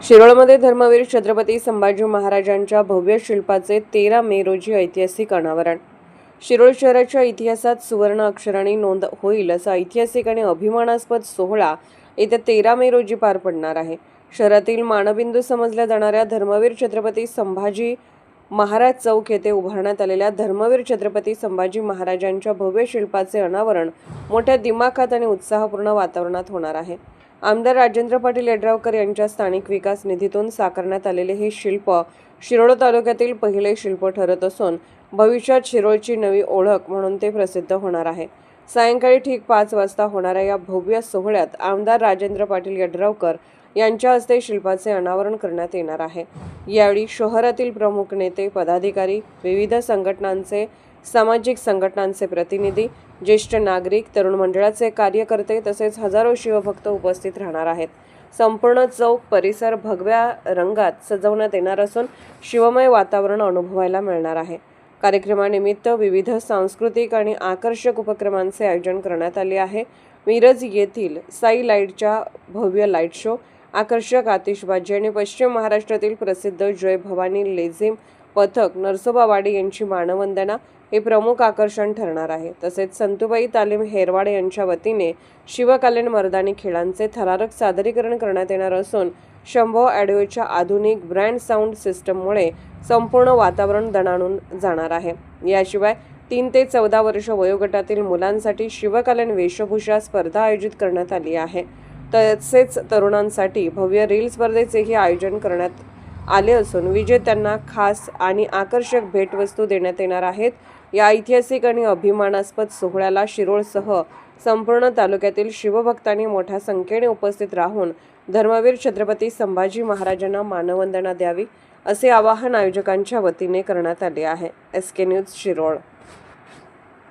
शिरोळमध्ये धर्मवीर छत्रपती संभाजी महाराजांच्या भव्य शिल्पाचे 13 मे रोजी ऐतिहासिक अनावरण। शिरोळ शहराच्या इतिहासात सुवर्ण अक्षरांनी नोंद होईल असा ऐतिहासिक आणि अभिमानास्पद सोहळा येत्या 13 मे रोजी पार पडणार आहे। शहरातील मानबिंदू समजल्या जाणाऱ्या धर्मवीर छत्रपती संभाजी महाराज चौक येथे उभारण्यात आलेल्या धर्मवीर छत्रपती संभाजी महाराजांच्या भव्य शिल्पाचे अनावरण मोठ्या दिमाखात आणि उत्साहपूर्ण वातावरणात होणार आहे। आमदार राजेंद्र पाटील यड्रावकर यांच्या स्थानिक विकास निधीतून साकारण्यात आलेले हे शिल्प शिरोळ तालुक्यातील पहिले शिल्प ठरत असून भविष्यात शिरोळची नवी ओळख म्हणून ते प्रसिद्ध होणार आहे। सायंकाळी ठीक 5 वाजता होणाऱ्या या भव्य सोहळ्यात आमदार राजेंद्र पाटील यड्रावकर यांच्या हस्ते शिल्पाचे अनावरण करण्यात येणार आहे। यावेळी शहरातील प्रमुख नेते, पदाधिकारी, विविध संघटनांचे, सामाजिक संघटनांचे प्रतिनिधी, ज्येष्ठ नागरिक, तरुण मंडळाचे कार्यकर्ते तसेच हजारो शिवभक्त उपस्थित राहणार आहेत। संपूर्ण चौक परिसर भगव्या रंगात सजवण्यात येणार असून शिवमय वातावरण अनुभवायला मिळणार आहे। कार्यक्रमानिमित्त विविध सांस्कृतिक आणि आकर्षक उपक्रमांचे आयोजन करण्यात आले आहे। मिरज येथील साई लाईटच्या भव्य लाईट शो, आकर्षक आतिषबाजी आणि पश्चिम महाराष्ट्रातील प्रसिद्ध जय भवानी लेझिम पथक नरसोबावाडी यांची मानवंदना हे प्रमुख आकर्षण ठरणार आहे। तसेच संतुबाई तालीम हेरवाड यांच्या वतीने शिवकालीन मर्दानी खेळांचे थरारक सादरीकरण करण्यात येणार असून शंभो ऑडिओच्या आधुनिक ब्रँड साऊंड सिस्टममुळे संपूर्ण वातावरण दणाणून जाणार आहे। याशिवाय 3 ते 14 वर्ष वयोगटातील मुलांसाठी शिवकालीन वेशभूषा स्पर्धा आयोजित करण्यात आली आहे। तसेच तरुणांसाठी भव्य रील स्पर्धेचेही आयोजन करण्यात आले असून विजेत्यांना खास आणि आकर्षक भेटवस्तू देण्यात येणार आहेत। या ऐतिहासिक आणि अभिमानास्पद सोहळ्याला शिरोळसह संपूर्ण तालुक्यातील शिवभक्तांनी मोठ्या संख्येने उपस्थित राहून धर्मवीर छत्रपती संभाजी महाराजांना मानवंदना द्यावी असे आवाहन आयोजकांच्या वतीने करण्यात आले आहे। SK news Shirol.